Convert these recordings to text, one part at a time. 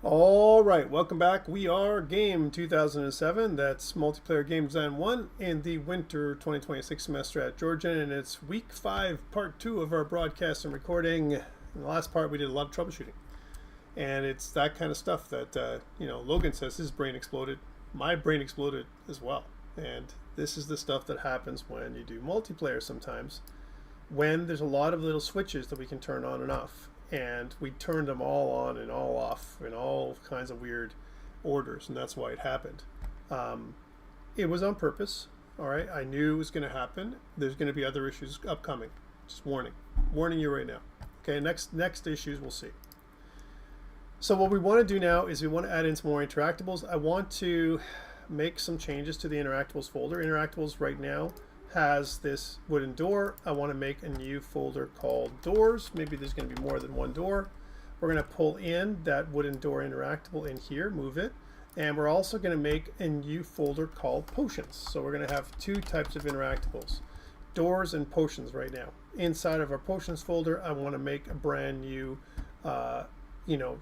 All right, welcome back. We are Game 2007. That's Multiplayer Game Design 1 in the winter 2026 semester at Georgian, and it's week 5, part 2 of our broadcast and recording. In the last part, we did a lot of troubleshooting, and it's that kind of stuff that Logan says his brain exploded. My brain exploded as well, and this is the stuff that happens when you do multiplayer sometimes, when there's a lot of little switches that we can turn on and off. And we turned them all on and all off in all kinds of weird orders, and that's why it happened. It was on purpose. All right, I knew it was going to happen. There's going to be other issues upcoming. Just warning you right now. Okay, next issues we'll see. So what we want to do now is we want to add in some more interactables. I want to make some changes to the interactables folder. Interactables right now has this wooden door. I want to make a new folder called doors. Maybe there's going to be more than one door. We're going to pull in that wooden door interactable in here, move it, and we're also going to make a new folder called potions. So we're going to have two types of interactables, doors and potions right now. Inside of our potions folder, I want to make a brand new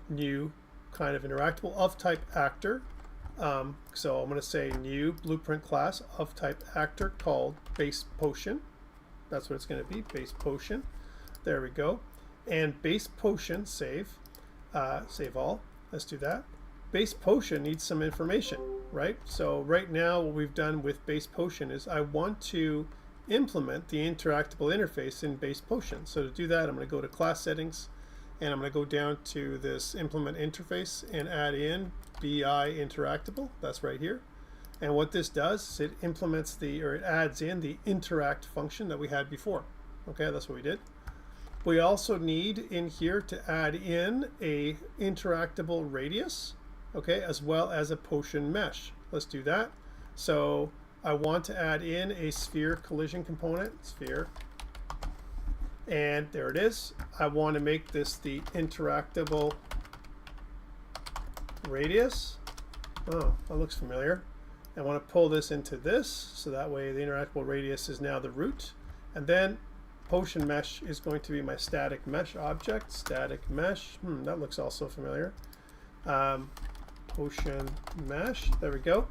new kind of interactable of type actor. So I'm going to say new blueprint class of type actor called base potion. That's what it's going to be, base potion. There we go. And base potion, save all. Let's do that. Base potion needs some information, right? So right now what we've done with base potion is I want to implement the interactable interface in base potion. So to do that, I'm going to go to class settings, and I'm going to go down to this implement interface and add in BI interactable. That's right here. And what this does is it implements it adds in the interact function that we had before. Okay, that's what we did. We also need in here to add in a interactable radius, okay, as well as a potion mesh. Let's do that. So I want to add in a sphere collision component, sphere. And there it is. I want to make this the interactable radius. Oh, that looks familiar. I want to pull this into this, so that way the interactable radius is now the root. And then potion mesh is going to be my static mesh object. Static mesh, that looks also familiar. Potion mesh, there we go.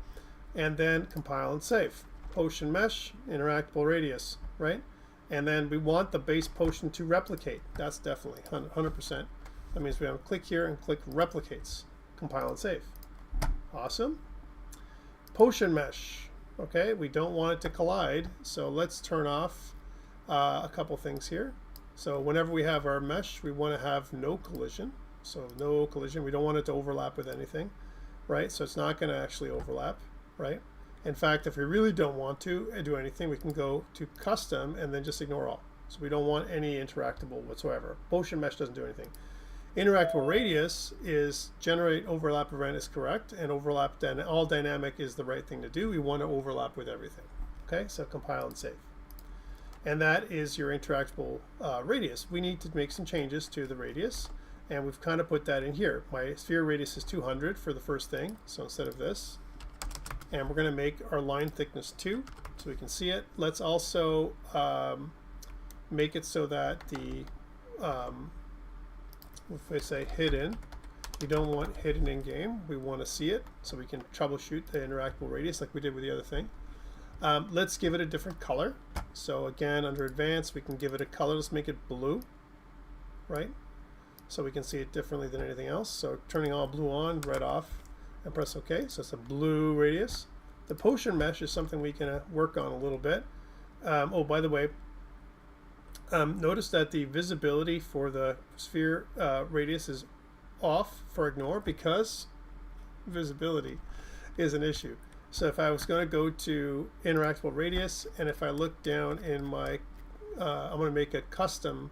And then compile and save. Potion mesh, interactable radius, right? And then we want the base potion to replicate. That's definitely 100%. That means we have to click here and click replicates. Compile and save. Awesome. Potion mesh. Okay, we don't want it to collide, so let's turn off a couple things here. So whenever we have our mesh, we want to have no collision. So no collision. We don't want it to overlap with anything, right? So it's not going to actually overlap, right? In fact, if we really don't want to do anything, we can go to custom and then just ignore all. So we don't want any interactable whatsoever. Potion mesh doesn't do anything. Interactable radius is generate overlap event is correct, and overlap all dynamic is the right thing to do. We want to overlap with everything. Okay, so compile and save. And that is your interactable radius. We need to make some changes to the radius, and we've kind of put that in here. My sphere radius is 200 for the first thing, so instead of this. And we're going to make our line thickness 2 so we can see it. Let's also make it so that the, if I say hidden, we don't want hidden in game. We want to see it so we can troubleshoot the interactable radius like we did with the other thing. Let's give it a different color. So again, under advanced, we can give it a color. Let's make it blue, right? So we can see it differently than anything else. So turning all blue on, red off, and press OK. So it's a blue radius. The potion mesh is something we can work on a little bit. Oh, by the way, notice that the visibility for the sphere radius is off for ignore because visibility is an issue. So if I was going to go to interactable radius, and if I look down in my, I'm going to make a custom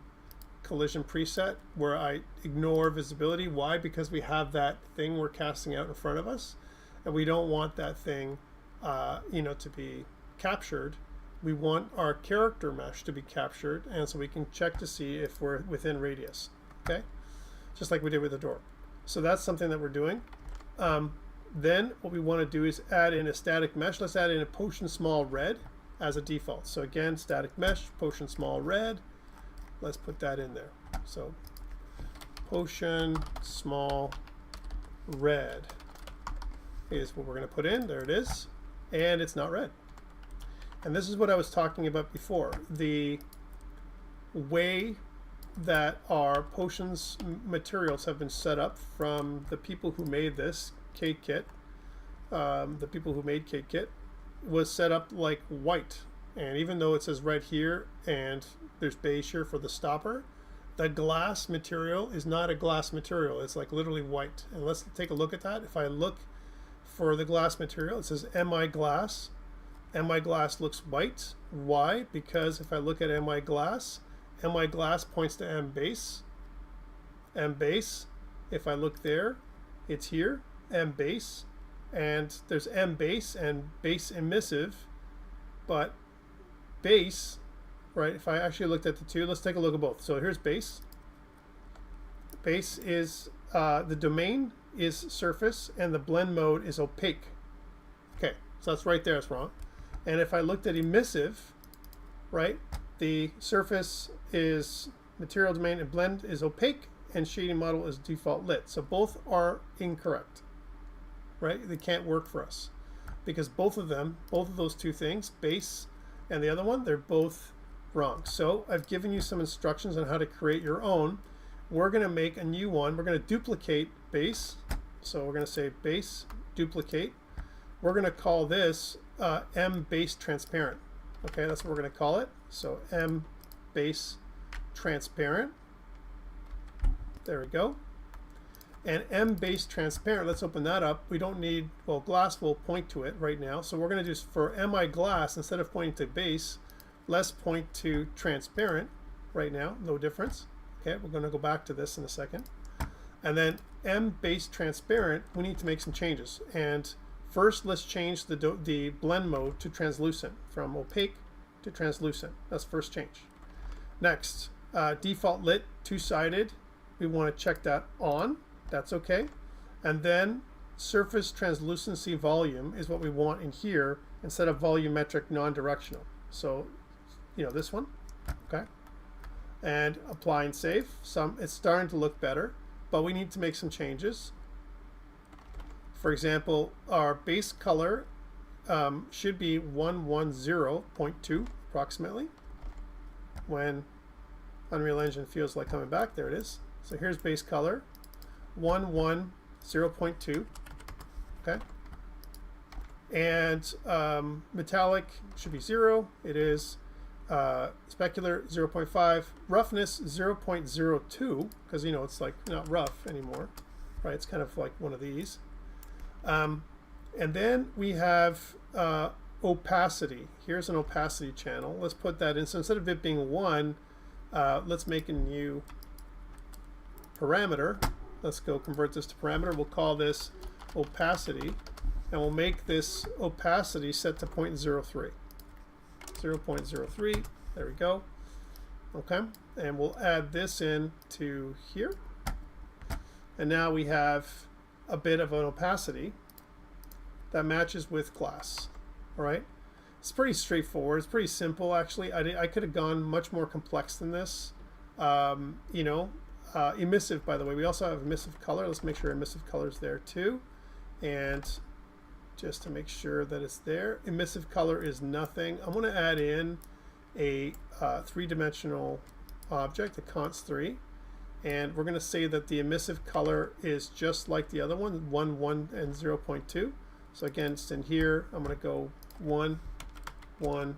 collision preset where I ignore visibility. Why? Because we have that thing we're casting out in front of us, and we don't want that thing to be captured. We want our character mesh to be captured, and so we can check to see if we're within radius. Okay, just like we did with the door. So that's something that we're doing. Then what we want to do is add in a static mesh. Let's add in a potion small red as a default. So again, static mesh, potion small red. Let's put that in there. So potion small red is what we're going to put in. There it is. And it's not red. And this is what I was talking about before. The way that our potions materials have been set up from the people who made this K-Kit, the people who made K-Kit, was set up like white. And even though it says red here and there's beige here for the stopper, the glass material is not a glass material. It's like literally white. And let's take a look at that. If I look for the glass material, it says MI glass. MI glass looks white. Why? Because if I look at MI glass points to M base. M base. If I look there, it's here, M base. And there's M base and base emissive, but base, right? If I actually looked at the two, let's take a look at both. So here's base. Base is, the domain is surface and the blend mode is opaque. Okay, so that's right there, it's wrong. And if I looked at emissive, right, the surface is material domain and blend is opaque and shading model is default lit. So both are incorrect, right? They can't work for us because both of those two things, base and the other one, they're both wrong. So I've given you some instructions on how to create your own. We're going to make a new one. We're going to duplicate base. So we're going to say base duplicate. We're going to call this M base transparent. Okay, that's what we're going to call it. So M base transparent. There we go. And M base transparent, let's open that up. We don't need, well, glass will point to it right now. So we're going to do, for MI glass, instead of pointing to base, let's point to transparent right now. No difference. Okay, we're going to go back to this in a second. And then M base transparent, we need to make some changes. And first, let's change the blend mode to translucent, from opaque to translucent. That's first change. Next, default lit, two-sided. We want to check that on. That's okay. And then surface translucency volume is what we want in here instead of volumetric non-directional. So, you know, this one, okay? And apply and save. It's starting to look better, but we need to make some changes. For example, our base color should be 110.2 approximately when Unreal Engine feels like coming back. There it is. So here's base color, 110.2, okay? And metallic should be 0. It is specular 0.5, roughness 0.02, because you know it's like not rough anymore, right? It's kind of like one of these. And then we have opacity. Here's an opacity channel. Let's put that in. So instead of it being 1, let's make a new parameter. Let's go convert this to parameter. We'll call this opacity, and we'll make this opacity set to 0.03. 0.03. There we go. Okay, and we'll add this in to here. And now we have a bit of an opacity that matches with glass. All right, it's pretty straightforward. It's pretty simple, actually. I could have gone much more complex than this. You know, emissive, by the way, we also have emissive color. Let's make sure emissive color is there too. And just to make sure that it's there, emissive color is nothing. I'm going to add in a three-dimensional object, a const 3. And we're going to say that the emissive color is just like the other one, 1, 1, and 0.2. So again, it's in here. I'm going to go 1, 1,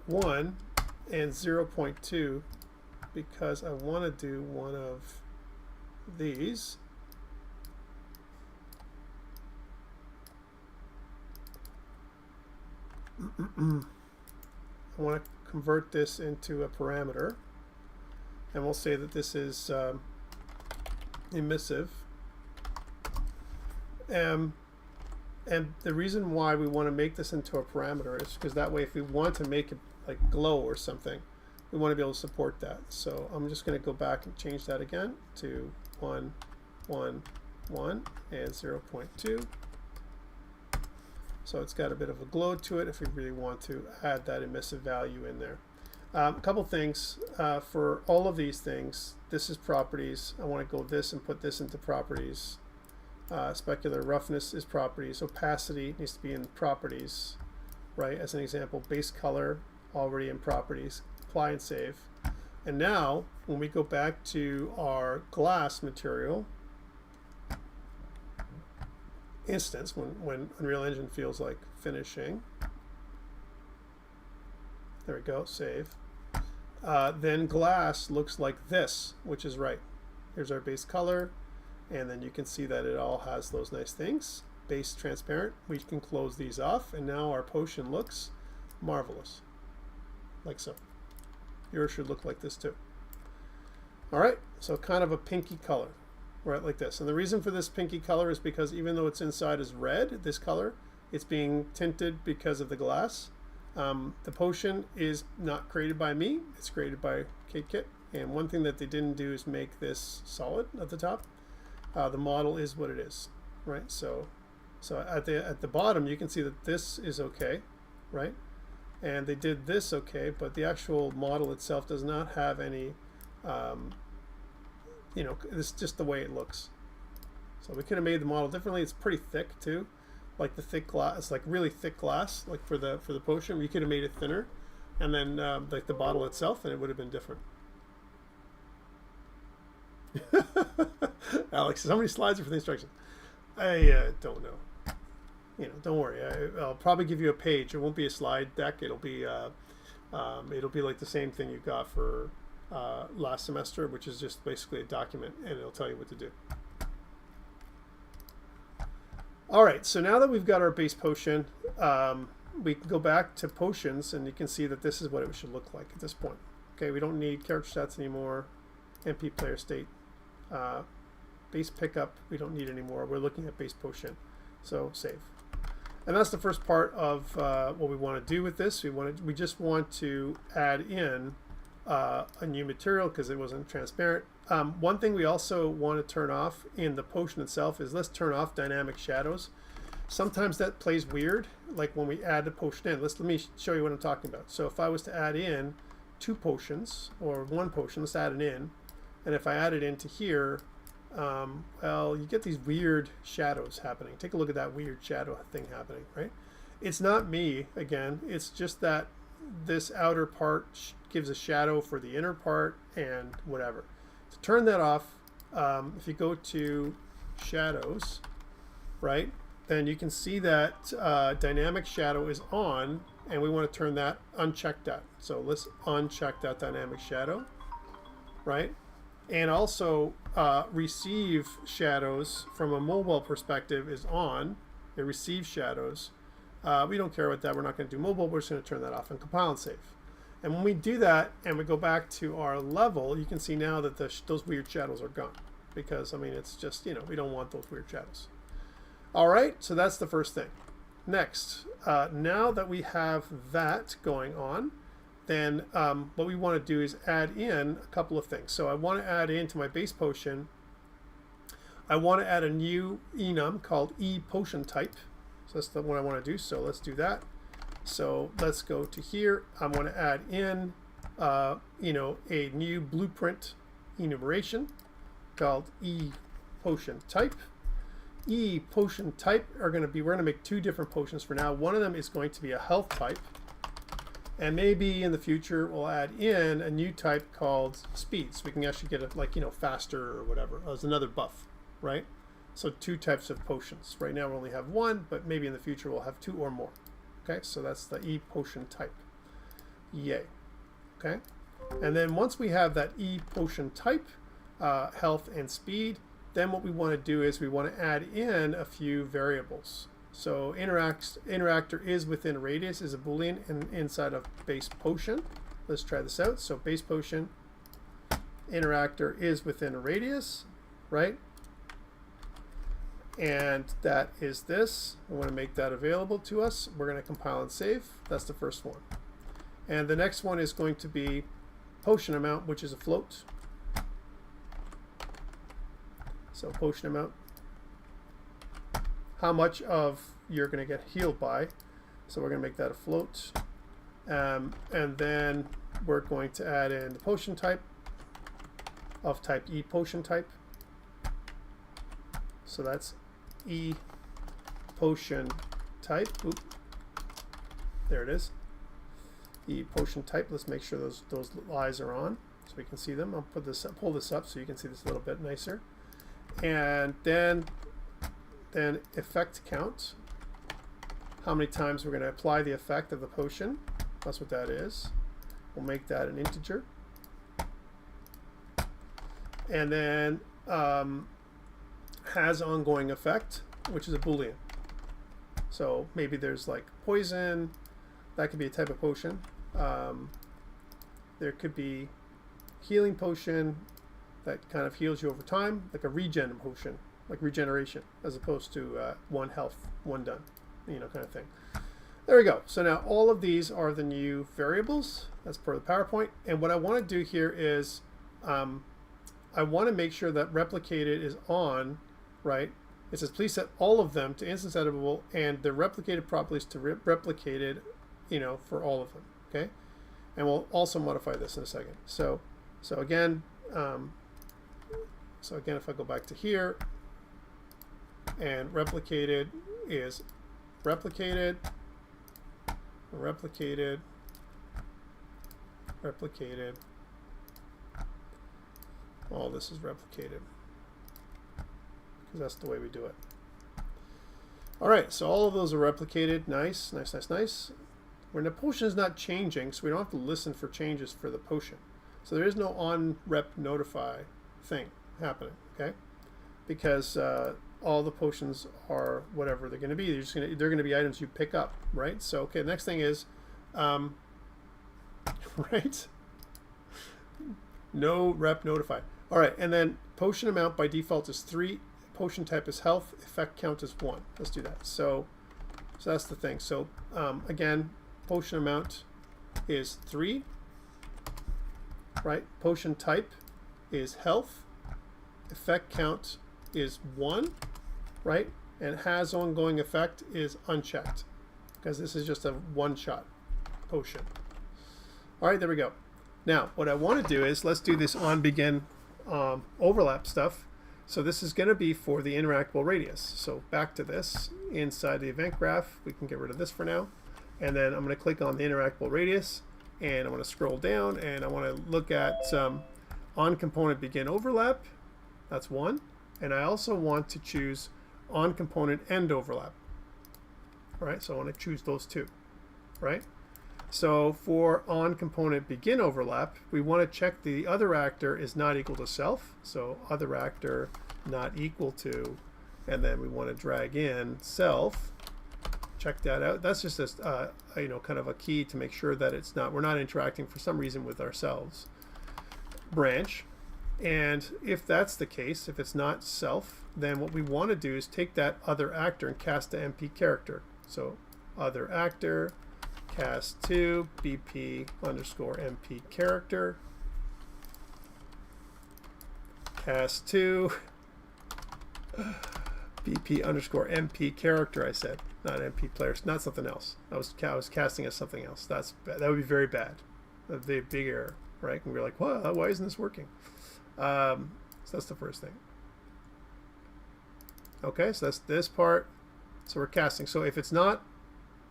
1, and 0.2 because I want to do one of these. I want to convert this into a parameter. And we'll say that this is emissive. And the reason why we want to make this into a parameter is because that way if we want to make it like glow or something, we want to be able to support that. So I'm just going to go back and change that again to 1, 1, 1, and 0.2. So it's got a bit of a glow to it if we really want to add that emissive value in there. A couple things for all of these things. This is properties. I want to go this and put this into properties. Specular roughness is properties. Opacity needs to be in properties, right? As an example, base color already in properties. Apply and save. And now, when we go back to our glass material instance, when Unreal Engine feels like finishing, there we go, save. Then glass looks like this, which is right. Here's our base color, and then you can see that it all has those nice things. Base transparent. We can close these off, and now our potion looks marvelous, like so. Yours should look like this too. All right, so kind of a pinky color, right, like this. And the reason for this pinky color is because even though it's inside is red, this color, it's being tinted because of the glass. The potion is not created by me, it's created by KitKit. And one thing that they didn't do is make this solid at the top. The model is what it is, right? So at the bottom, you can see that this is okay, right? And they did this okay, but the actual model itself does not have any, you know, it's just the way it looks. So we could have made the model differently. It's pretty thick too. Like the thick glass, it's like really thick glass, like for the potion. We could have made it thinner, and then like the bottle itself, and it would have been different. Alex says, how many slides are for the instructions? I don't know. You know, don't worry. I'll probably give you a page. It won't be a slide deck. It'll be like the same thing you got for last semester, which is just basically a document, and it'll tell you what to do. All right, so now that we've got our base potion, we can go back to potions, and you can see that this is what it should look like at this point. Okay, we don't need character stats anymore. MP player state. Base pickup, we don't need anymore. We're looking at base potion. So save. And that's the first part of what we want to do with this. We just want to add in a new material because it wasn't transparent. One thing we also want to turn off in the potion itself is let's turn off dynamic shadows. Sometimes that plays weird, like when we add the potion in. Let me show you what I'm talking about. So if I was to add in 2 potions or 1 potion, let's add it in. And if I add it into here, well, you get these weird shadows happening. Take a look at that weird shadow thing happening, right? It's not me, again. It's just that this outer part gives a shadow for the inner part and whatever. To turn that off, if you go to shadows, right, then you can see that dynamic shadow is on, and we want to turn that, uncheck that. So let's uncheck that dynamic shadow, right? And also receive shadows from a mobile perspective is on. It receives shadows. We don't care about that. We're not going to do mobile. We're just going to turn that off and compile and save. And when we do that and we go back to our level, you can see now that those weird shadows are gone. Because, I mean, it's just, you know, we don't want those weird shadows. All right, so that's the first thing. Next, now that we have that going on, then what we want to do is add in a couple of things. So I want to add into my base potion, I want to add a new enum called ePotion type. So that's the one I want to do. So let's do that. So let's go to here. I want to add in, you know, a new blueprint enumeration called ePotion type. ePotion type are going to be, we're going to make 2 different potions for now. One of them is going to be a health type. And maybe in the future we'll add in a new type called speed, so we can actually get it like, you know, faster or whatever as another buff, right? So 2 types of potions. Right now we only have 1, but maybe in the future we'll have 2 or more. Okay, so that's the ePotion type. Yay. Okay, and then once we have that ePotion type, health and speed, then what we want to do is we want to add in a few variables. So interactor is within radius is a boolean inside of base potion. Let's try this out. So base potion, interactor is within a radius, right? And that is this. I want to make that available to us. We're going to compile and save. That's the first one. And the next one is going to be potion amount, which is a float. So potion amount. How much of you're going to get healed by. So we're going to make that a float. And then we're going to add in the potion type of type E potion type. So that's E potion type. Oop. There it is. E potion type. Let's make sure those eyes are on so we can see them. I'll pull this up so you can see this a little bit nicer. And then effect count. How many times we're going to apply the effect of the potion. That's what that is. We'll make that an integer. And then has ongoing effect, which is a Boolean. So maybe there's like poison. That could be a type of potion. There could be healing potion that kind of heals you over time, like a regen potion, like regeneration, as opposed to one health, one done, you know, kind of thing. There we go. So now all of these are the new variables. That's per the PowerPoint. And what I want to do here is I want to make sure that replicated is on, right? It says please set all of them to instance editable and the replicated properties to replicated, you know, for all of them. Okay, and we'll also modify this in a second. So again, if I go back to here, and replicated is replicated. All this is replicated because that's the way we do it. All right, so all of those are replicated. Nice. When the potion is not changing, so we don't have to listen for changes for the potion. So there is no on rep notify thing happening, okay? Because all the potions are whatever they're going to be. They're going to be items you pick up, right? So okay, the next thing is, right? No rep notify. All right, and then potion amount by default is 3. Potion type is health. Effect count is 1. Let's do that. So that's the thing. So again, potion amount is 3, right? Potion type is health. Effect count is 1, right? And has ongoing effect is unchecked because this is just a one-shot potion. All right, there we go. Now, what I want to do is let's do this on begin overlap stuff. So this is going to be for the interactable radius. So back to this inside the event graph. We can get rid of this for now. And then I'm going to click on the interactable radius and I'm going to scroll down and I want to look at on component begin overlap. That's 1. And I also want to choose on component end overlap. All right, so I want to choose those two, right? So for on component begin overlap, we want to check the other actor is not equal to self. So other actor not equal to, and then we want to drag in self. Check that out. That's just a you know, kind of a key to make sure that it's not, we're not interacting for some reason with ourselves. Branch. And if that's the case, if it's not self, then what we want to do is take that other actor and cast the MP character. So other actor, cast to BP underscore MP character, cast to BP underscore MP character. I said not MP players, not something else. I was casting as something else. That would be very bad. That'd be a big error, right? And we're like, well, why isn't this working? So that's the first thing. Okay, so that's this part. So we're casting. So if it's not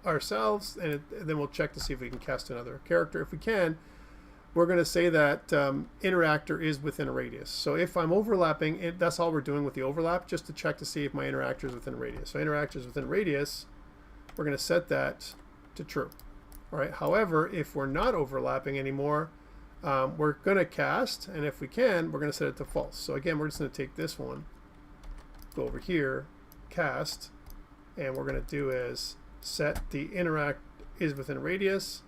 ourselves, and then we'll check to see if we can cast another character. If we can, we're going to say that interactor is within a radius. So if I'm overlapping, that's all we're doing with the overlap, just to check to see if my interactor is within a radius. So interactor is within a radius, we're going to set that to true. All right. However, if we're not overlapping anymore, we're going to cast, and if we can, we're going to set it to false. So again, we're just going to take this one, go over here, cast, and what we're going to do is set the interact is within a radius.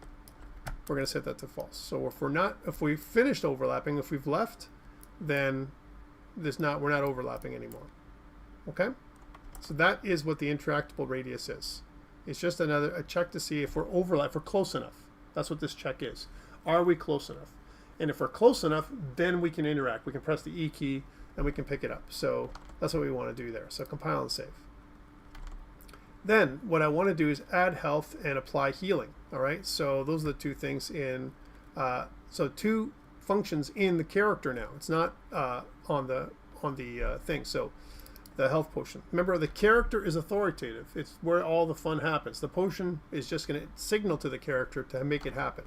We're going to set that to false. So if we finished overlapping, if we've left, then we're not overlapping anymore. Okay? So that is what the interactable radius is. It's just a check to see if we're if we're close enough. That's what this check is. Are we close enough? And if we're close enough, then we can interact. We can press the E key and we can pick it up. So that's what we want to do there. So compile and save. Then what I want to do is add health and apply healing. All right, so those are the two things in So two functions in the character now. It's not on the thing. So the health potion. Remember, the character is authoritative. It's where all the fun happens. The potion is just going to signal to the character to make it happen.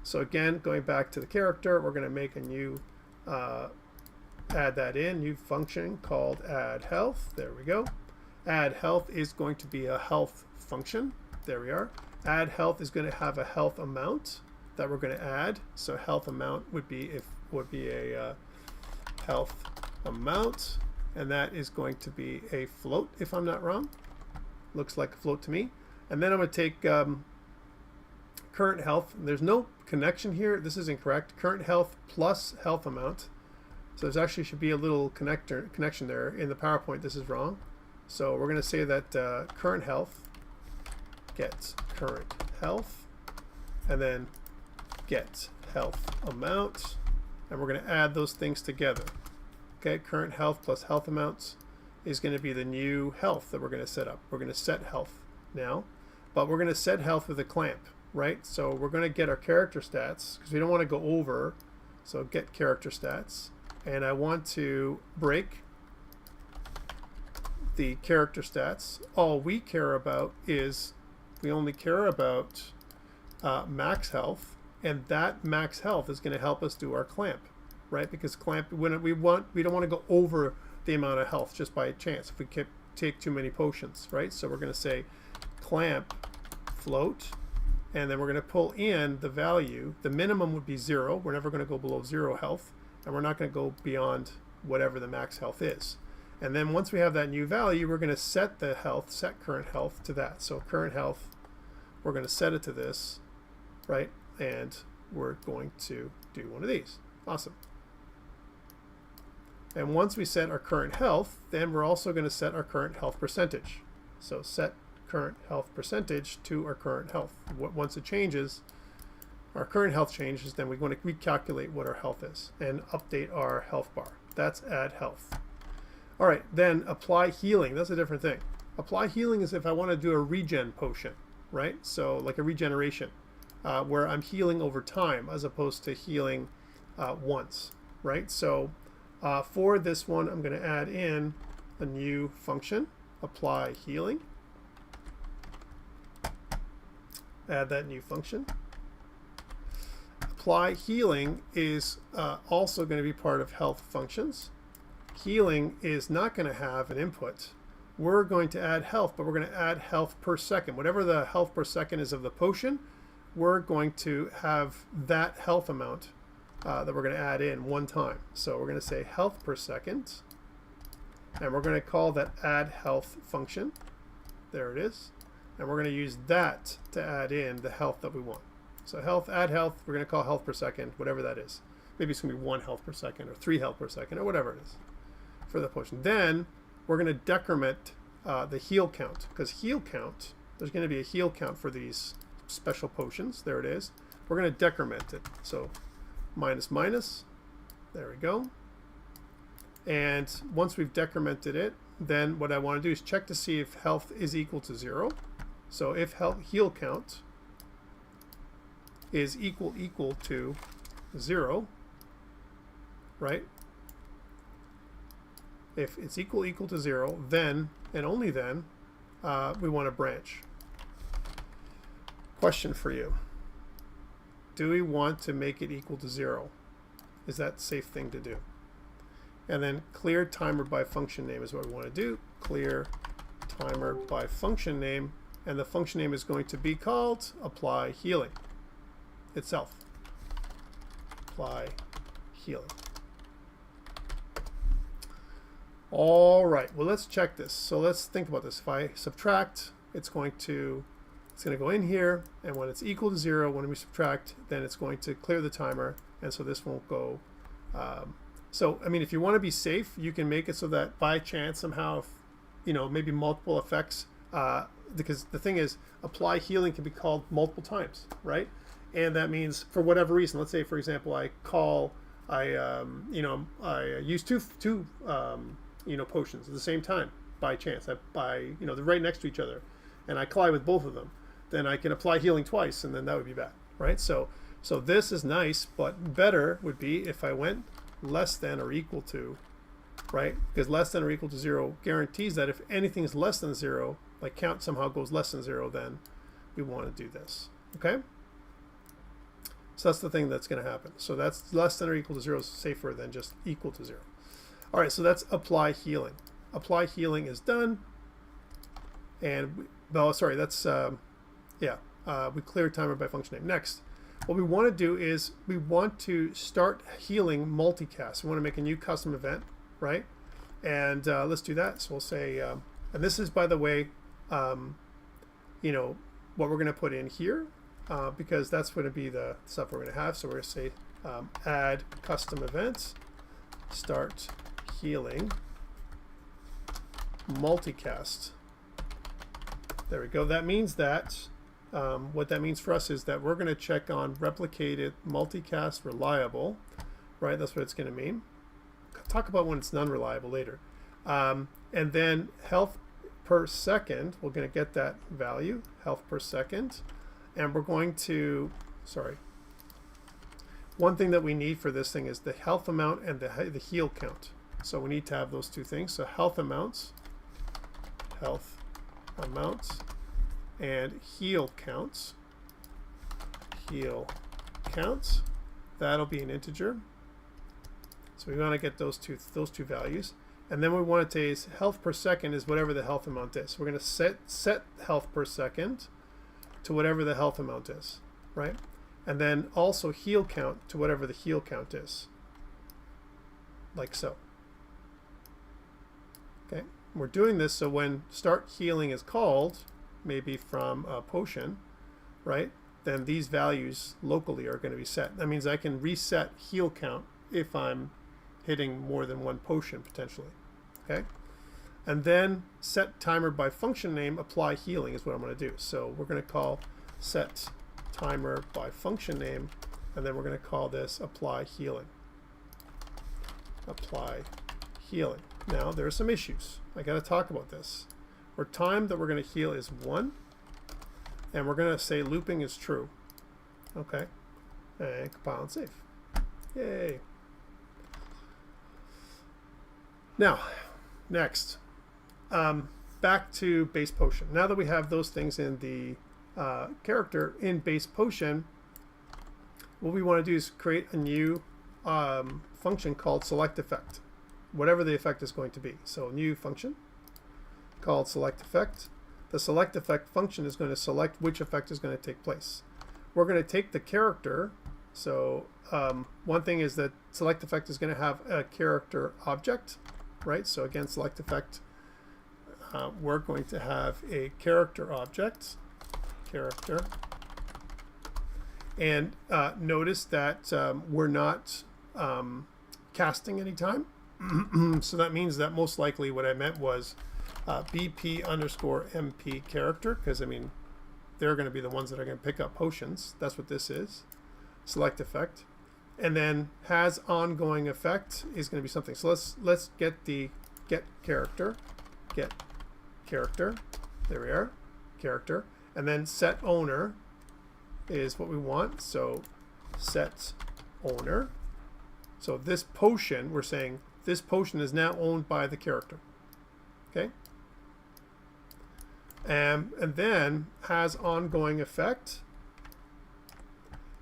So again, going back to the character, we're going to make a new, add that in, new function called add health. There we go. Add health is going to be a health function. There we are. Add health is going to have a health amount that we're going to add. So health amount would be a health amount, and that is going to be a float if I'm not wrong. Looks like a float to me. And then I'm going to take current health. There's no connection here. This is incorrect. Current health plus health amount. So there's actually should be a little connection there. In the PowerPoint, this is wrong. So we're going to say that current health gets current health, and then get health amount, and we're going to add those things together. Okay, current health plus health amounts is going to be the new health that we're going to set up. We're going to set health now, but we're going to set health with a clamp, right? So we're going to get our character stats because we don't want to go over. So get character stats, and I want to break the character stats. All we care about is we only care about max health, and that max health is going to help us do our clamp, right? Because clamp, we don't want to go over the amount of health just by chance if we take too many potions, right? So we're going to say clamp float, and then we're going to pull in the value. The minimum would be 0. We're never going to go below 0 health, and we're not going to go beyond whatever the max health is. And then once we have that new value, we're going to set the health, set current health to that. So current health, we're going to set it to this, right? And we're going to do one of these. Awesome. And once we set our current health, then we're also going to set our current health percentage. So set current health percentage to our current health. Once it changes, our current health changes, then we want to recalculate what our health is and update our health bar. That's add health. All right, then apply healing. That's a different thing. Apply healing is if I want to do a regen potion, right? So like a regeneration, where I'm healing over time as opposed to healing once, right? So for this one, I'm going to add in a new function, apply healing. Add that new function. Apply healing is also going to be part of health functions. Healing is not going to have an input. We're going to add health, but we're going to add health per second. Whatever the health per second is of the potion, we're going to have that health amount that we're going to add in one time. So we're going to say health per second, and we're going to call that add health function. There it is. And we're going to use that to add in the health that we want. So health, add health, we're going to call health per second, whatever that is. Maybe it's going to be 1 health per second or 3 health per second or whatever it is for the potion. Then we're going to decrement the heal count, because heal count, there's going to be a heal count for these special potions. There it is. We're going to decrement it. So minus minus, there we go. And once we've decremented it, then what I want to do is check to see if health is equal to 0. So if heal count is equal to 0, right? If it's equal to 0, then and only then we want to branch. Question for you. Do we want to make it equal to 0? Is that a safe thing to do? And then clear timer by function name is what we want to do. Clear timer by function name, and the function name is going to be called apply healing itself. Apply healing. All right, well, let's check this. So let's think about this. If I subtract, it's going to go in here, and when it's equal to 0, when we subtract, then it's going to clear the timer, and so this won't go. So, I mean, if you want to be safe, you can make it so that by chance somehow, maybe multiple effects, because the thing is, apply healing can be called multiple times, right? And that means for whatever reason, let's say, for example, I use two potions at the same time by chance. They're right next to each other, and I collide with both of them. Then I can apply healing twice, and then that would be bad, right? So So this is nice, but better would be if I went less than or equal to, right? Because less than or equal to 0 guarantees that if anything is less than 0, like count somehow goes less than 0, then we want to do this, okay? So that's the thing that's going to happen. So that's less than or equal to 0 is safer than just equal to 0. All right, so that's apply healing. Apply healing is done. And, well, sorry, that's, we clear timer by function name. Next, what we want to do is we want to start healing multicast. We want to make a new custom event, right? And let's do that. So we'll say, and this is, by the way, you know, what we're going to put in here, because that's going to be the stuff we're going to have. So we're going to say add custom events, start healing multicast. There we go. That means that what that means for us is that we're going to check on replicated multicast reliable, right? That's what it's going to mean. Talk about when it's non-reliable later. And then health per second, we're going to get that value, health per second. And we're going to, sorry, one thing that we need for this thing is the health amount and the heal count. So we need to have those two things. So health amounts, and heal counts, that'll be an integer. So we want to get those two values. And then we want to say health per second is whatever the health amount is. So we're going to set health per second to whatever the health amount is, right? And then also heal count to whatever the heal count is, like so. Okay, we're doing this so when start healing is called, maybe from a potion, right? Then these values locally are going to be set. That means I can reset heal count if I'm hitting more than one potion potentially, okay? And then set timer by function name, apply healing is what I'm going to do. So we're going to call set timer by function name, and then we're going to call this apply healing. Apply healing. Now there are some issues. I got to talk about this. Our time that we're going to heal is 1, and we're going to say looping is true. Okay, and compile and save. Yay. Now, next, back to base potion. Now that we have those things in the character in base potion, what we want to do is create a new function called select effect, whatever the effect is going to be. So new function called select effect. The select effect function is going to select which effect is going to take place. We're going to take the character. So one thing is that select effect is going to have a character object, right? So again, select effect, we're going to have a character object, character. And notice that we're not casting any time. So that means that most likely what I meant was BP underscore MP character, because I mean they're going to be the ones that are going to pick up potions. That's what this is. Select effect. And then has ongoing effect is going to be something. So let's get the get character. There we are. Character. And then set owner is what we want. So set owner. So this potion, we're saying this potion is now owned by the character. Okay? And then has ongoing effect.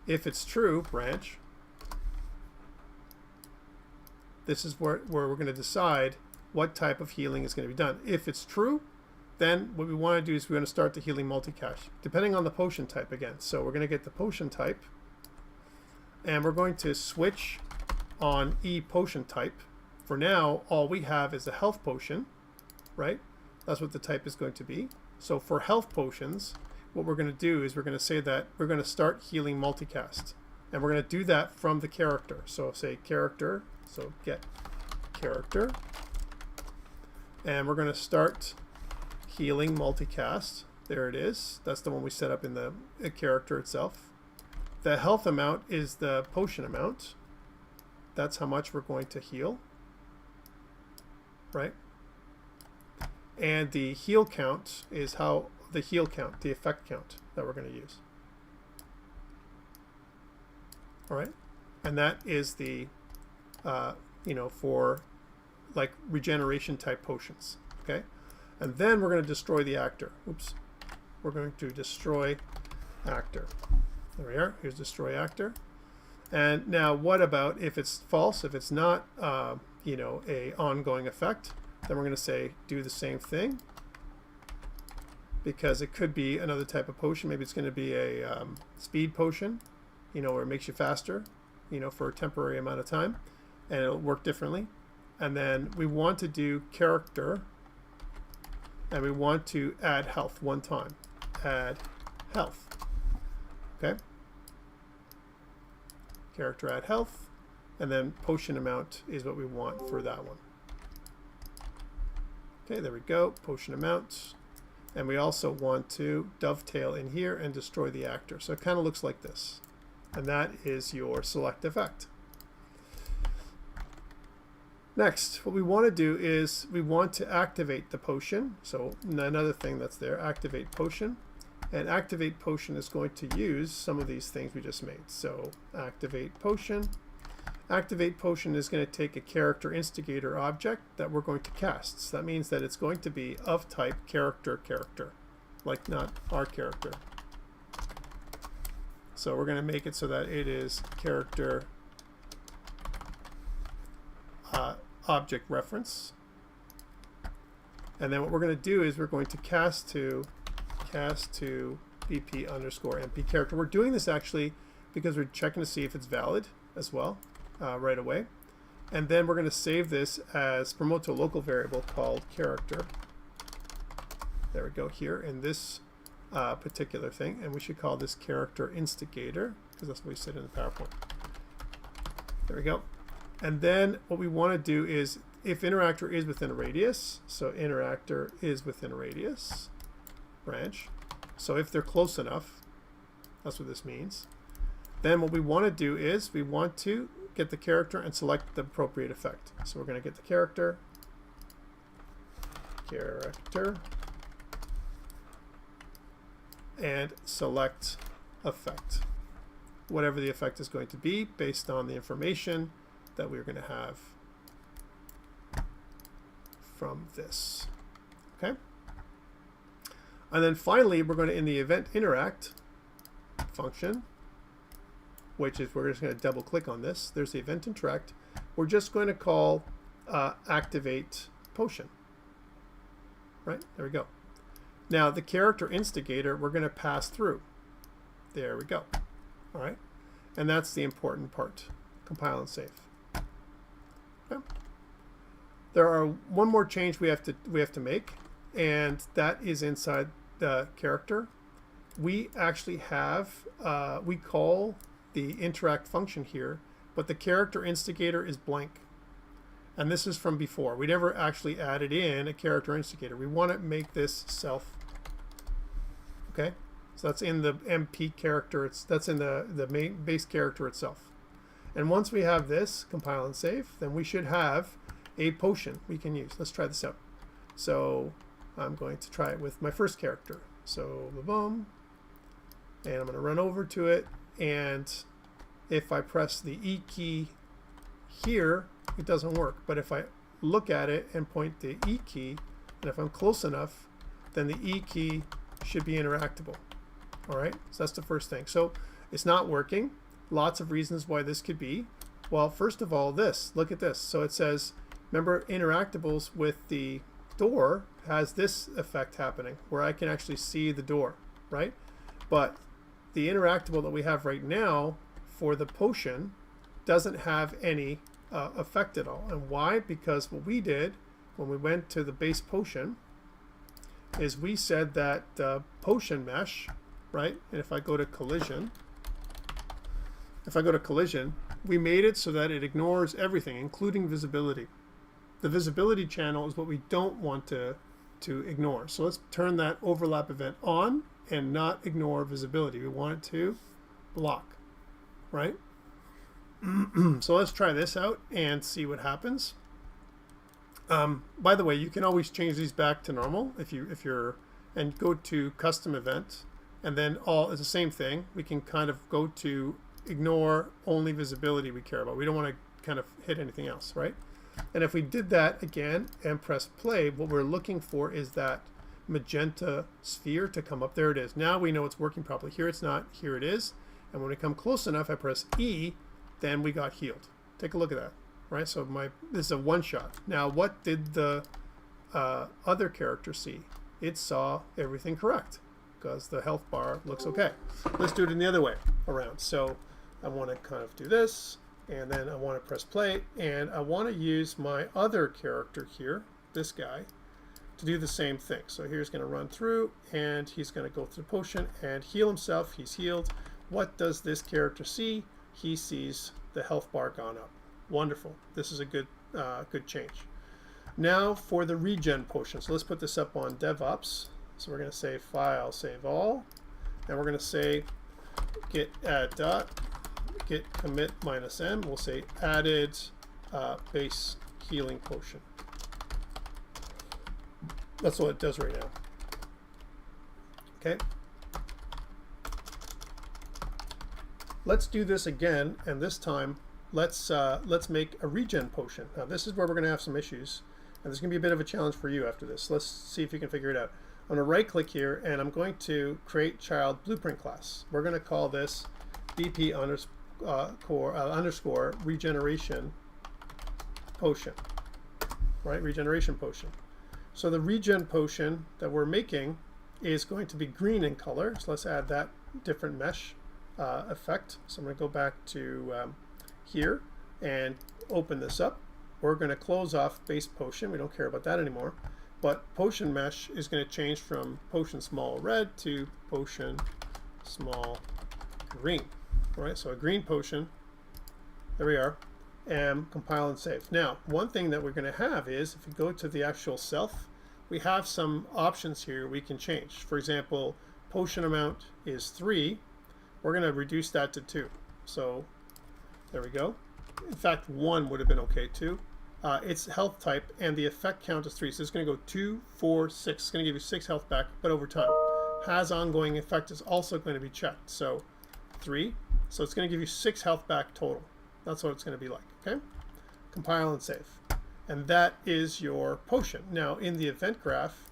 If it's true, branch. This is where we're going to decide what type of healing is going to be done. If it's true, then what we want to do is we're going to start the healing multicache, depending on the potion type again. So we're going to get the potion type, and we're going to switch on E potion type. For now, all we have is a health potion, right? That's what the type is going to be. So for health potions, what we're going to do is we're going to say that we're going to start healing multicast. And we're going to do that from the character. So say character, so get character. And we're going to start healing multicast. There it is. That's the one we set up in the character itself. The health amount is the potion amount. That's how much we're going to heal. Right? And the heal count is how the heal count, the effect count that we're going to use. All right, and that is the for like regeneration type potions. Okay, and then we're going to destroy the actor. Oops, we're going to destroy actor. There we are. Here's destroy actor. And now, what about if it's false? If it's not, a ongoing effect, then we're going to say do the same thing, because it could be another type of potion. Maybe it's going to be a speed potion, where it makes you faster, for a temporary amount of time, and it'll work differently. And then we want to do character, and we want to add health one time. Add health. Okay. Character add health, and then potion amount is what we want for that one. Okay, there we go. Potion amount. And we also want to dovetail in here and destroy the actor. So it kind of looks like this. And that is your select effect. Next, what we want to do is we want to activate the potion. So another thing that's there, activate potion. And activate potion is going to use some of these things we just made. So activate potion. Activate potion is going to take a character instigator object that we're going to cast. So that means that it's going to be of type character, like not our character. So we're going to make it so that it is character object reference. And then what we're going to do is we're going to cast to BP underscore MP character. We're doing this actually because we're checking to see if it's valid as well right away. And then we're going to save this as promote to a local variable called character. There we go, here in this particular thing. And we should call this character instigator, because that's what we said in the PowerPoint. There we go. And then what we want to do is if interactor is within a radius, so interactor is within a radius, branch. So if they're close enough, that's what this means. Then what we want to do is we want to get the character and select the appropriate effect. So we're going to get the character, and select effect. Whatever the effect is going to be based on the information that we're going to have from this. Okay? And then finally, we're going to, in the event interact function, which is, we're just going to double click on this. There's the event interact. We're just going to call activate potion. Right? There we go. Now, the character instigator, we're going to pass through. There we go. All right? And that's the important part. Compile and save. Okay. There are one more change we have to make, and that is inside the character. We actually have we call the interact function here, but the character instigator is blank, and this is from before. We never actually added in a character instigator. We want to make this self. Okay, so that's in the MP character. That's in the main base character itself. And once we have this, compile and save, then we should have a potion we can use. Let's try this out. So I'm going to try it with my first character. So boom, and I'm going to run over to it, and if I press the E key here, it doesn't work. But if I look at it and point the E key, and if I'm close enough, then the E key should be interactable. All right, so that's the first thing. So it's not working. Lots of reasons why this could be. Well, first of all, look at this. So it says, remember, interactables with the door has this effect happening where I can actually see the door, right? But the interactable that we have right now for the potion doesn't have any effect at all. And why? Because what we did when we went to the base potion is we said that potion mesh, right? And if I go to collision, we made it so that it ignores everything, including visibility. The visibility channel is what we don't want to ignore. So let's turn that overlap event on and not ignore visibility. We want it to block, right? So let's try this out and see what happens. By the way, you can always change these back to normal if you're and go to custom event, and then it's the same thing. We can kind of go to ignore only visibility we care about. We don't want to kind of hit anything else, right? And if we did that again and press play, what we're looking for is that magenta sphere to come up. There it is. Now we know it's working properly. Here it's not. Here it is. And when we come close enough, I press E, then we got healed. Take a look at that, right? So this is a one shot. Now what did the other character see? It saw everything correct because the health bar looks okay. Let's do it in the other way around. So I want to kind of do this, and then I want to press play, and I want to use my other character here, this guy, to do the same thing. So here's going to run through, and he's going to go through the potion and heal himself. He's healed. What does this character see? He sees the health bar gone up. Wonderful. This is a good change. Now for the regen potion. So let's put this up on DevOps. So we're going to say File, Save All, and we're going to say git add dot git commit -m. We'll say added base healing potion. That's what it does right now. Okay. Let's do this again, and this time let's make a regen potion. Now this is where we're going to have some issues, and this is going to be a bit of a challenge for you after this. Let's see if you can figure it out. I'm going to right click here, and I'm going to create child blueprint class. We're going to call this BP underscore regeneration potion, right? Regeneration potion. So the regen potion that we're making is going to be green in color. So let's add that different mesh effect. So I'm going to go back to here and open this up. We're going to close off base potion. We don't care about that anymore. But potion mesh is going to change from potion small red to potion small green. All right, so a green potion. There we are. And compile and save. Now, one thing that we're going to have is, if we go to the actual self, we have some options here we can change. For example, potion amount is 3. We're going to reduce that to 2. So there we go. In fact, 1 would have been okay too. It's health type, and the effect count is 3. So it's going to go 2, 4, 6. It's going to give you 6 health back, but over time. Has ongoing effect is also going to be checked. So 3. So it's going to give you 6 health back total. That's what it's going to be like. Okay? Compile and save. And that is your potion. Now, in the event graph,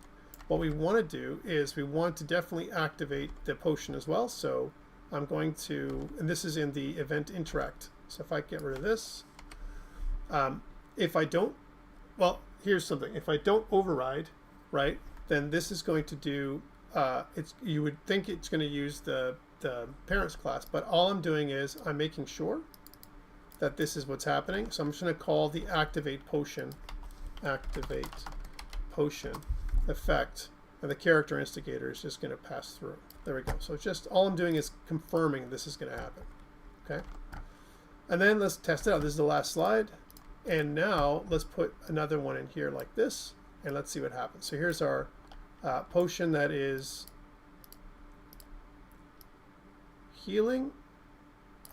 what we want to do is we want to definitely activate the potion as well. So I'm going to, and this is in the event interact. So if I get rid of this, if I don't, well, here's something. If I don't override, right, then this is going to do, you would think it's going to use the parents class, but all I'm doing is I'm making sure that this is what's happening. So I'm just going to call the activate potion effect, and the character instigator is just going to pass through. There we go. So it's just, all I'm doing is confirming this is going to happen. Okay. And then let's test it out. This is the last slide. And now let's put another one in here like this, and let's see what happens. So here's our potion that is healing,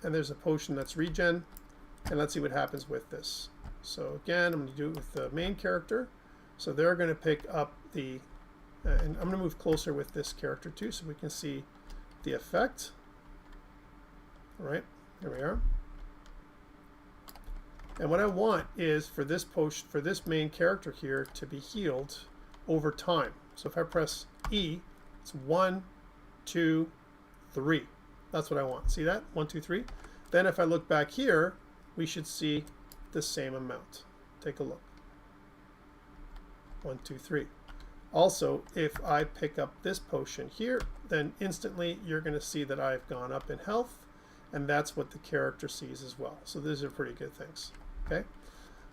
and there's a potion that's regen, and let's see what happens with this. So again, I'm going to do it with the main character. So they're going to pick up the, and I'm going to move closer with this character too, so we can see the effect. All right, here we are. And what I want is for this potion, for this main character here, to be healed over time. So if I press E, it's 1, 2, 3. That's what I want. See that? 1, 2, 3. Then if I look back here, we should see the same amount. Take a look. 1, 2, 3. Also, if I pick up this potion here, then instantly you're going to see that I've gone up in health, and that's what the character sees as well. So these are pretty good things. Okay.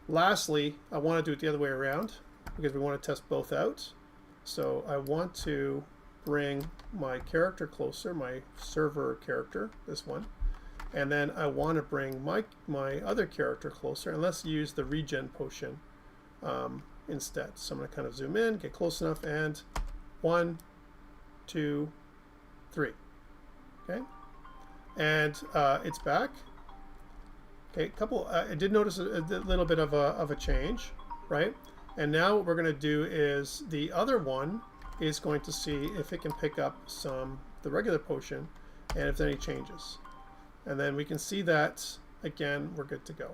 Lastly, I want to do it the other way around because we want to test both out. So I want to bring my character closer, my server character, this one, and then I want to bring my other character closer, and let's use the regen potion instead. So I'm going to kind of zoom in, get close enough, and 1, 2, 3. Okay, and it's back. Okay, I did notice a little bit of a change, right? And now what we're going to do is the other one is going to see if it can pick up the regular potion, and if there's any changes. And then we can see that, again, we're good to go.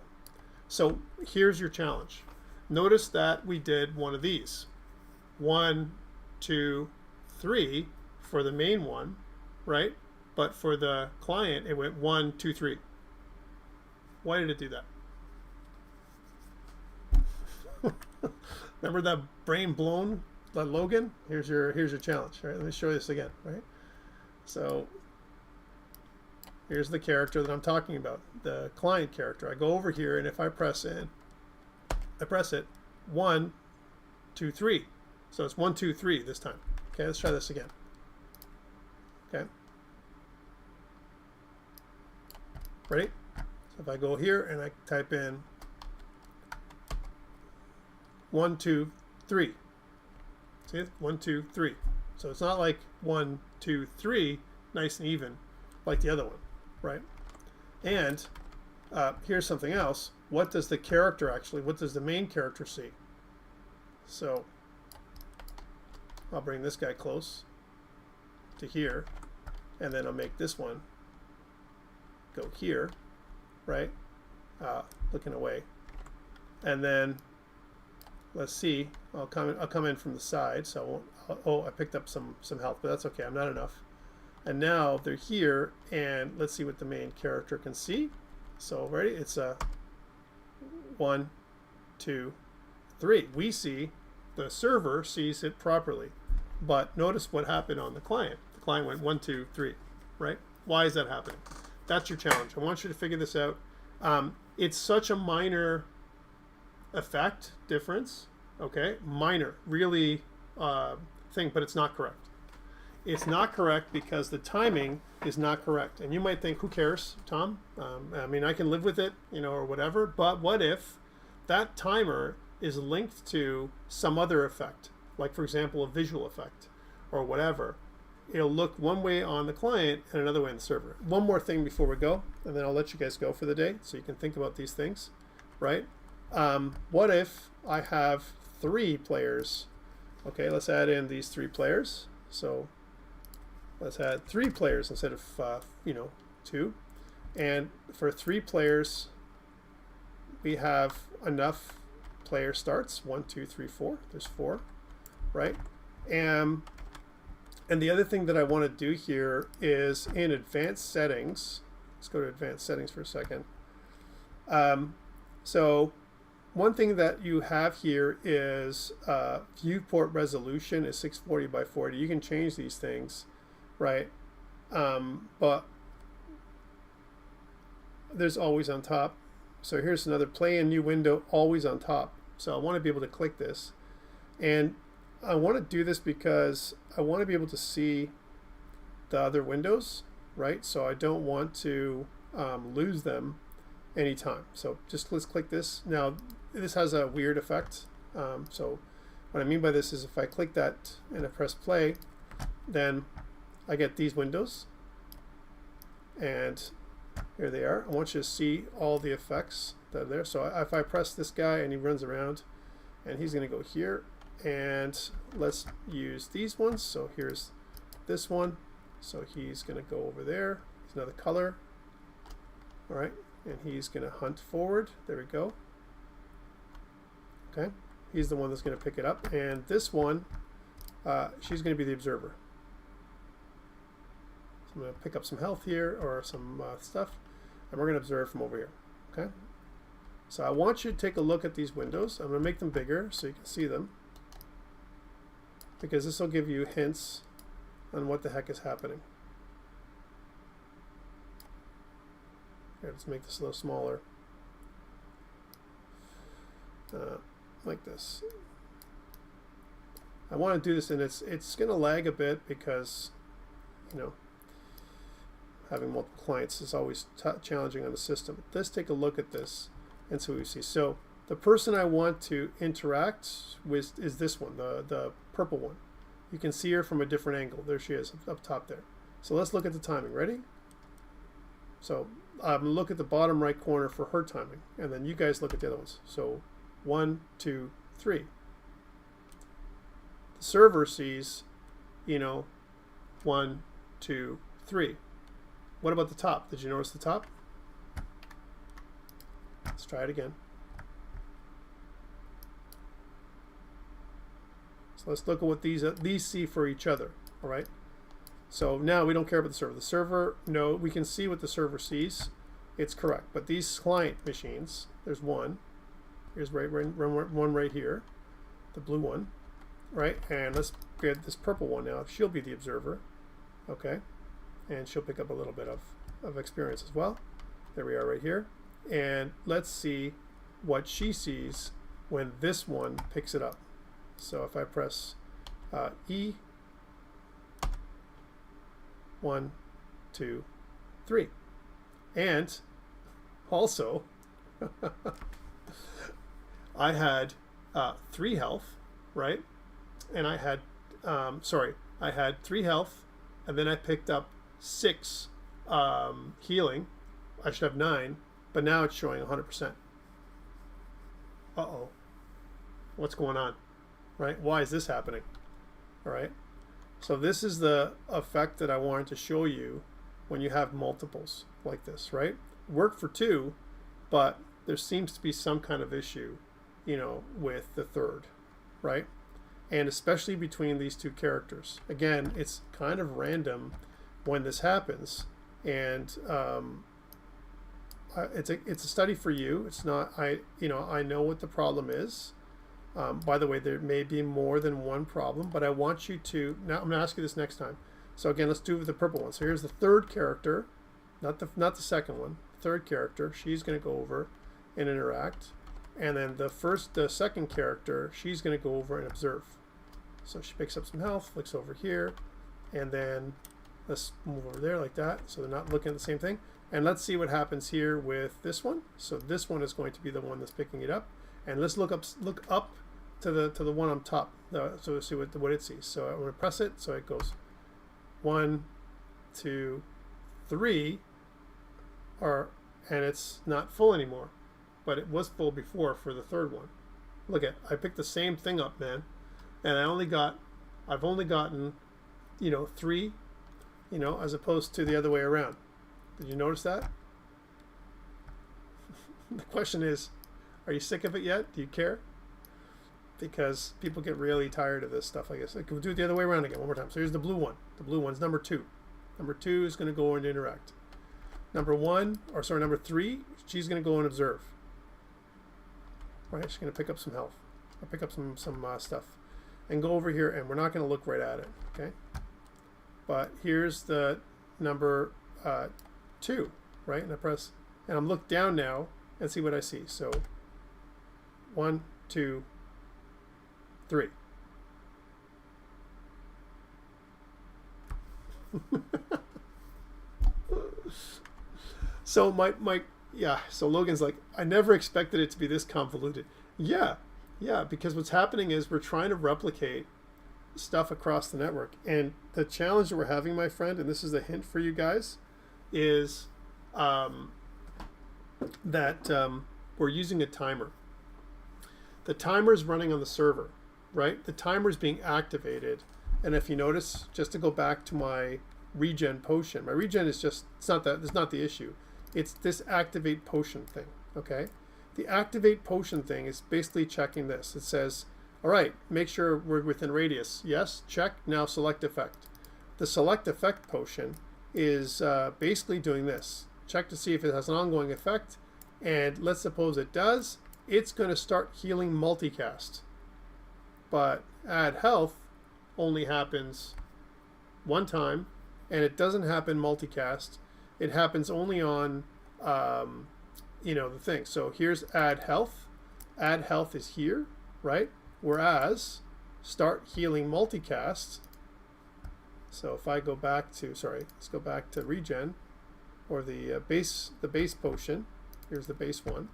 So here's your challenge. Notice that we did one of these. 1, 2, 3 for the main one, right? But for the client, it went 1, 2, 3. Why did it do that? Remember that brain blown, Logan? Here's your challenge, right? Let me show you this again, right? So here's the character that I'm talking about, the client character. I go over here, and if I press it, 1, 2, 3. So it's 1, 2, 3 this time. Okay, let's try this again. Okay. Ready? So if I go here and I type in 1, 2, 3. See it? 1, 2, 3. So it's not like 1, 2, 3, nice and even, like the other one, right? And here's something else. What does the character actually, what does the main character see? So I'll bring this guy close to here, and then I'll make this one go here, right? Looking away. And then let's see, I'll come in from the side, so I won't, oh, I picked up some health, but that's okay, I'm not enough. And now they're here, and let's see what the main character can see. So ready? It's a 1, 2, 3. We see, the server sees it properly, but notice what happened on the client. The client went 1, 2, 3, right? Why is that happening? That's your challenge. I want you to figure this out. It's such a minor effect difference, okay? Minor, really thing, but it's not correct. It's not correct because the timing is not correct. And you might think, who cares, Tom? I mean, I can live with it, you know, or whatever. But what if that timer is linked to some other effect, like, for example, a visual effect or whatever? It'll look one way on the client and another way on the server. One more thing before we go, and then I'll let you guys go for the day so you can think about these things, right? What if I have 3 players? Okay, let's add in these 3 players. So let's add 3 players instead of, 2. And for 3 players, we have enough player starts. 1, 2, 3, 4. There's 4, right? And the other thing that I want to do here is in advanced settings. Let's go to advanced settings for a second. So one thing that you have here is viewport resolution is 640 by 40. You can change these things, right? But there's always on top. So here's another play in new window, always on top. So I want to be able to click this. And I want to do this because I want to be able to see the other windows, right? So I don't want to lose them anytime. So just let's click this. Now this has a weird effect. So what I mean by this is if I click that and I press play, then I get these windows, and here they are. I want you to see all the effects that are there. So if I press this guy and he runs around, and he's going to go here, and let's use these ones. So here's this one. So he's going to go over there. He's another color. All right, and he's going to hunt forward. There we go. Okay, he's the one that's going to pick it up. And this one, she's going to be the observer. So I'm going to pick up some health here or some stuff, and we're going to observe from over here. Okay. So I want you to take a look at these windows. I'm going to make them bigger so you can see them, because this will give you hints on what the heck is happening. Here, let's make this a little smaller, like this. I want to do this, and it's going to lag a bit because, you know, having multiple clients is always challenging on the system. Let's take a look at this and see what we see. So the person I want to interact with is this one, the purple one. You can see her from a different angle. There she is, up top there. So let's look at the timing. Ready? So look at the bottom right corner for her timing, and then you guys look at the other ones. So 1, 2, 3. The server sees, you know, 1, 2, 3. What about the top? Did you notice the top? Let's try it again. So let's look at what these see for each other. All right. So now we don't care about the server. The server, no, we can see what the server sees. It's correct. But these client machines, there's one. Here's one right here, the blue one, right? And let's get this purple one now. She'll be the observer, okay? And she'll pick up a little bit of experience as well. There we are right here. And let's see what she sees when this one picks it up. So if I press E, 1, 2, 3. And also, I had 3 health, right? And I had, I had 3 health, and then I picked up 6 healing. I should have 9, but now it's showing 100%. Uh-oh. What's going on? Right? Why is this happening? All right. So this is the effect that I wanted to show you when you have multiples like this, right? Work for 2, but there seems to be some kind of issue, you know, with the third, right? And especially between these 2 characters. Again, it's kind of random when this happens, and it's a study for you. It's not, I know what the problem is. By the way, there may be more than one problem, but I want you to, now I'm going to ask you this next time. So again, let's do it with the purple one. So here's the third character, not the second one, third character. She's going to go over and interact. And then the second character, she's going to go over and observe. So she picks up some health, looks over here, and then let's move over there like that. So they're not looking at the same thing. And let's see what happens here with this one. So this one is going to be the one that's picking it up. And let's look up to the one on top, so see what it sees. So I'm going to press it, so it goes 1, 2, 3, and it's not full anymore, but it was full before for the third one. Look at, I picked the same thing up, man, and I've only gotten, 3, as opposed to the other way around. Did you notice that? The question is, are you sick of it yet? Do you care? Because people get really tired of this stuff, I guess. We'll do it the other way around again, one more time. So here's the blue one. The blue one's number 2. Number 2 is going to go and interact. Number 3, she's going to go and observe. Right, she's going to pick up some health. I'll pick up some stuff. And go over here, and we're not going to look right at it, okay? But here's the number 2, right? And I press, and I'm look down now and see what I see. So 1, 2, 3. So so Logan's like, I never expected it to be this convoluted. Yeah, because what's happening is we're trying to replicate stuff across the network, and the challenge that we're having, my friend, and this is a hint for you guys, is that we're using a timer. The timer is running on the server, right? The timer is being activated, and if you notice, just to go back to my regen potion, my regen is just, it's not the issue. It's this activate potion thing, okay? The activate potion thing is basically checking this. It says, all right, make sure we're within radius. Yes, check, now select effect. The select effect potion is basically doing this. Check to see if it has an ongoing effect, and let's suppose it does. It's going to start healing multicast. But add health only happens one time, and it doesn't happen multicast. It happens only on, the thing. So here's add health. Add health is here, right? Whereas start healing multicast. So if I go back to, let's go back to regen, or the base potion. Here's the base one.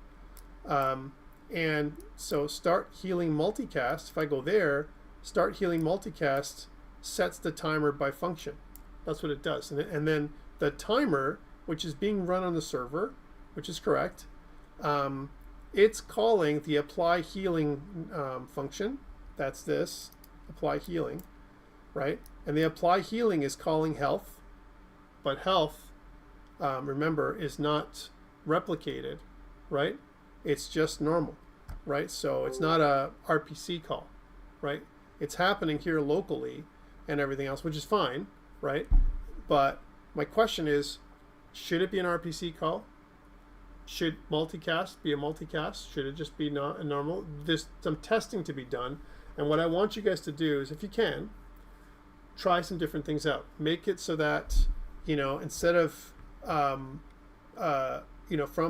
And so start healing multicast, if I go there, start healing multicast sets the timer by function. That's what it does. And then the timer, which is being run on the server, which is correct, it's calling the apply healing function. That's this, apply healing, right? And the apply healing is calling health, but health remember, is not replicated, right? It's just normal, right? So it's not a RPC call, right? It's happening here locally and everything else, which is fine, right? But my question is, should it be an RPC call? Should multicast be a multicast? Should it just be not a normal? There's some testing to be done. And what I want you guys to do is, if you can, try some different things out. Make it so that, instead of, from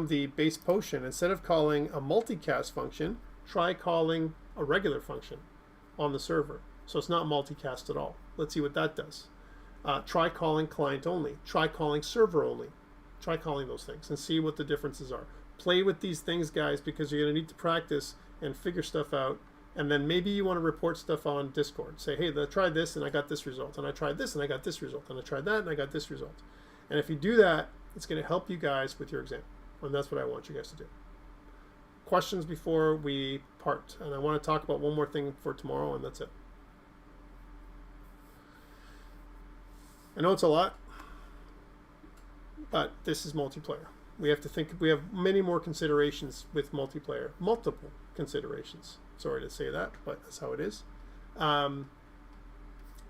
the base potion, instead of calling a multicast function, try calling a regular function on the server. So it's not multicast at all. Let's see what that does. Try calling client only. Try calling server only. Try calling those things and see what the differences are. Play with these things, guys, because you're going to need to practice and figure stuff out. And then maybe you want to report stuff on Discord. Say, hey, I tried this and I got this result. And I tried this and I got this result. And I tried that and I got this result. And if you do that, it's going to help you guys with your exam. And that's what I want you guys to do. Questions before we part. And I want to talk about one more thing for tomorrow, and that's it. I know it's a lot, but this is multiplayer. We have to think, we have many more considerations with multiplayer, multiple considerations. Sorry to say that, but that's how it is.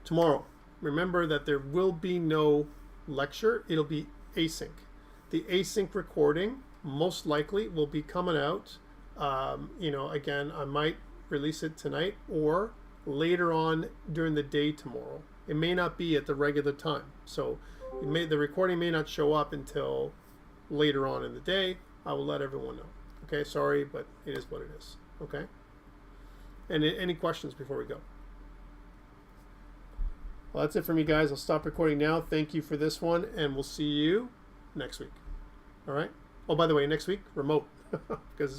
Tomorrow, remember that there will be no lecture. It'll be async. The async recording most likely will be coming out. Again, I might release it tonight or later on during the day tomorrow. It may not be at the regular time. So the recording may not show up until later on in the day. I will let everyone know. Okay, sorry, but it is what it is. Okay? And any questions before we go? Well, that's it for me, guys. I'll stop recording now. Thank you for this one, and we'll see you next week. All right? Oh, by the way, next week, remote. Because